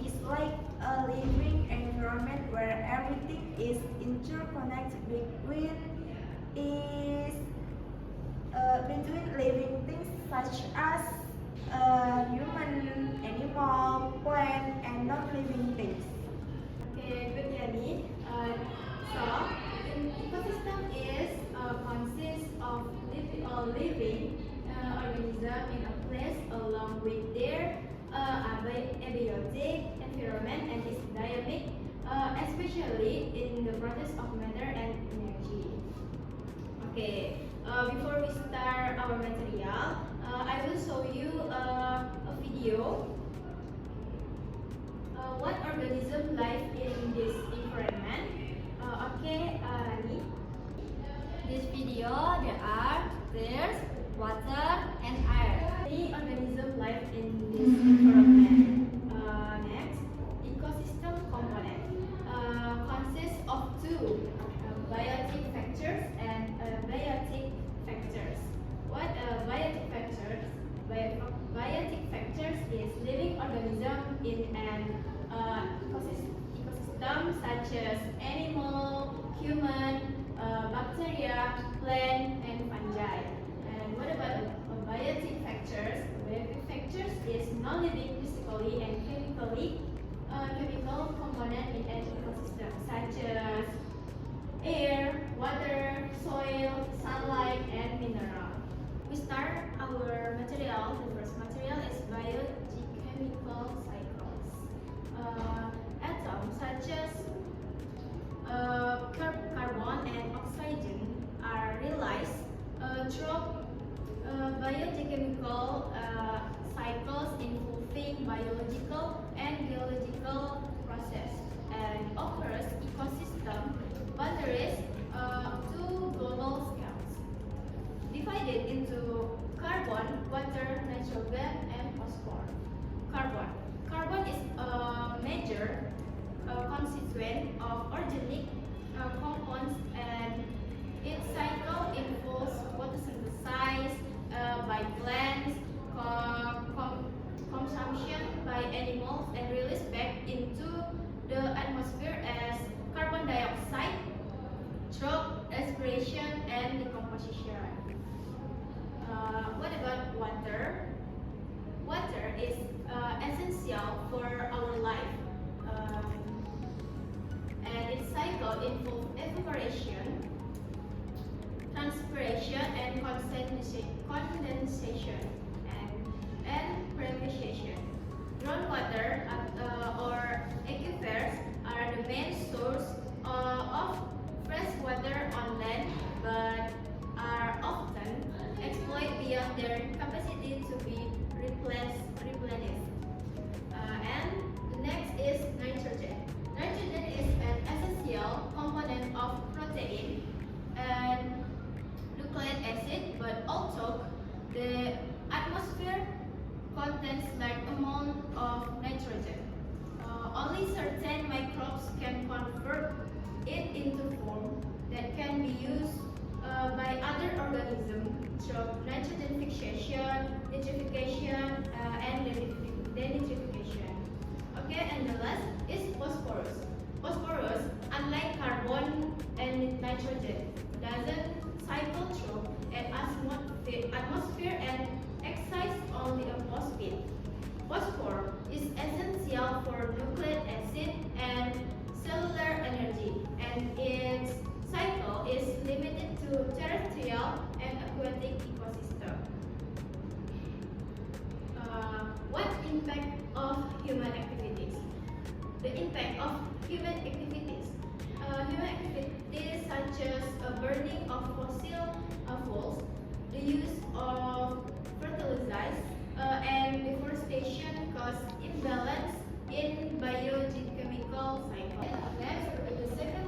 is like a living environment where everything is interconnected is between living things such as human, animal, plant, and non-living things. Okay, good, Yani. So, an ecosystem is consists of living organism in a place along with their abiotic environment and its dynamic, especially in the process of matter and energy. Okay, before we start our material, I will show you a video. What organism live in this environment? Okay, Rani. This video there are there's water and air. Many organisms live in this environment. Next, ecosystem component consists of two biotic factors and abiotic factors. What biotic factors? Biotic factors is living organism in an ecosystem such as animal, human, bacteria, plant, and fungi. And what about biotic factors? Biotic factors is non-living physically and chemically chemical component in an ecosystem such as air, water, soil, sunlight, and mineral. We start our material. The first material is biogeochemical cycles. Atoms such as carbon and oxygen are realized through biogeochemical cycles involving biological and geological process and occurs ecosystem boundaries to global scales, divided into carbon, water, nitrogen, and phosphorus. Carbon is a major constituent of organic compounds, and its cycle involves photosynthesis by plants, consumption by animals, and release back into the atmosphere as carbon dioxide through respiration and decomposition. What about water? Water is essential for our life, and its cycle involves evaporation, transpiration, and condensation, and precipitation. Groundwater or aquifers are the main source of fresh water on land, but are often exploited beyond their capacity to be replenished. And the next is nitrogen. Nitrogen is an essential component of protein and nucleic acid, but also the atmosphere contains large amount of nitrogen. Only certain microbes can convert it into form that can be used by other organisms through nitrogen fixation, nitrification, and denitrification. Okay, and the last is phosphorus. Phosphorus, unlike carbon and nitrogen, doesn't cycle through an atmosphere and excites only a phosphate. Phosphorus is essential for nucleic acid and cellular energy, and its cycle is limited to terrestrial and aquatic ecosystem. What impact of human activities? The impact of human activities. Human activities such as burning of fossil fuels, the use of fertilizers, and deforestation cause imbalance in biogeochemical cycle. Next, the second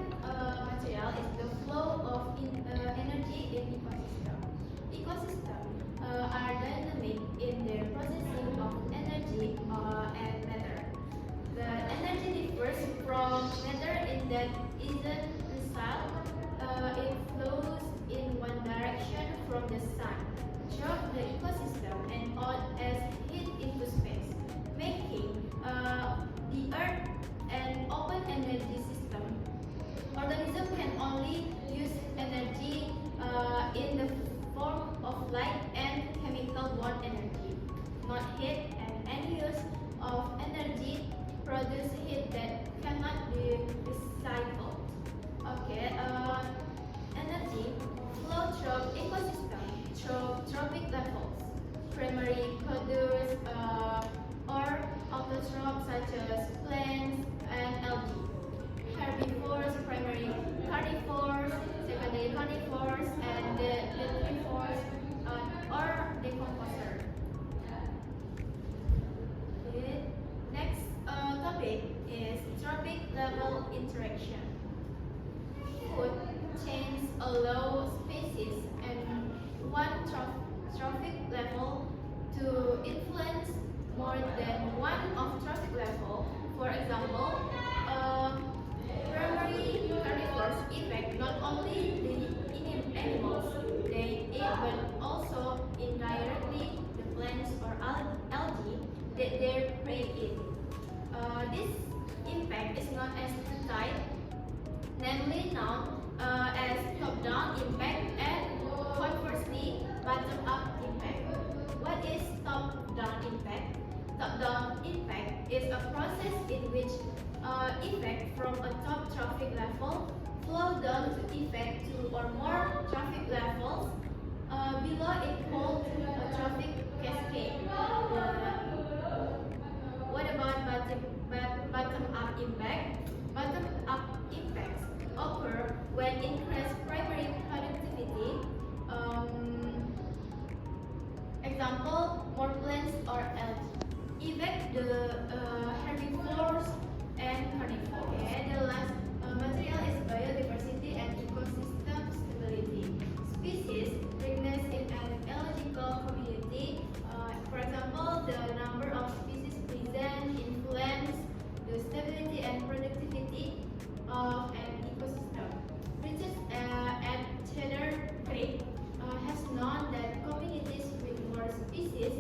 material is the flow of energy in ecosystem. Ecosystems are dynamic in their processing of energy and matter. The energy differs from matter in that isn't result. It flows in one direction from the sun through the ecosystem and out as heat into space, making the allow species and one trophic level to influence more than one of trophic level. For example, primary carnivores affect not only the animals they eat but also indirectly the plants or algae that their prey eat. This impact is known as two-type, namely known as top-down impact and conversely bottom-up impact. What is top-down impact? Top-down impact is a process in which effect from a top traffic level flow down to effect two or more traffic levels below it called a traffic cascade. What about bottom-up impact? Bottom-up impacts occur when increased primary productivity, example, more plants or algae, affect the herbivores and carnivores. Okay, the last material is biodiversity and ecosystem stability. Species richness in an ecological community. For example, the number of species present influence the stability and productivity of an ecosystem. Research at Cedar Creek has known that communities with more species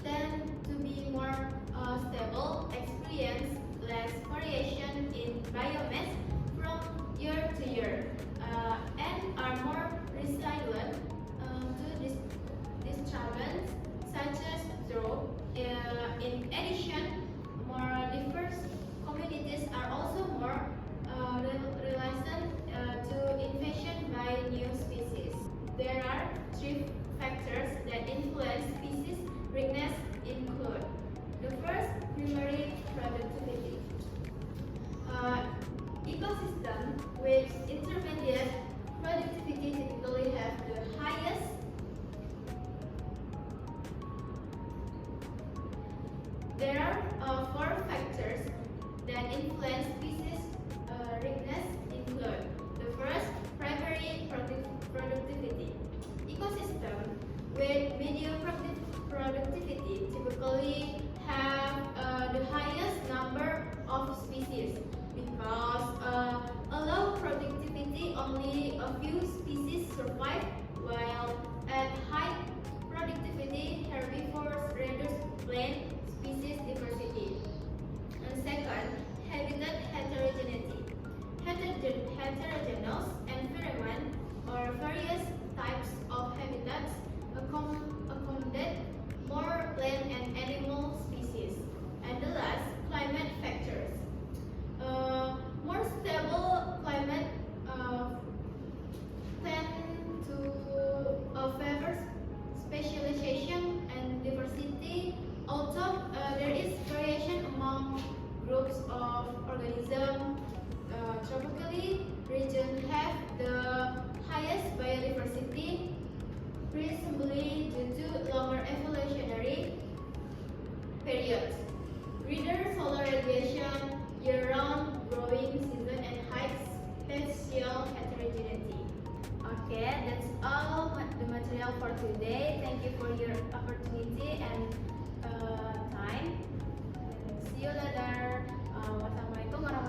tend to be more stable, experience less variation in biomass from year to year, and are more resilient to disturbance such as drought. In addition, more diverse communities are also more resistant to invasion by new species. There are three factors that influence species richness include: the first, primary productivity. Ecosystem with intermediate productivity typically have the highest There are four factors that influence species richness include: the first, primary productivity. Ecosystem with medium productivity typically have the highest number of species because low productivity only a few species survive, while at high productivity herbivores reduce plant species diversity. And second, habitat heterogeneity. Heterogeneous environment or various types of habitats accommodate more plant and animal species. And the last, climate factors. More stable climate tend to favor specialization and diversity. Although there is variation among groups of organisms, tropically regions have the highest biodiversity, presumably due to longer evolutionary periods, greater solar radiation, year-round growing season, and high spatial heterogeneity. Okay, that's all the material for today. Thank you for your opportunity and time. See you later. Wassalamualaikum warahmatullahi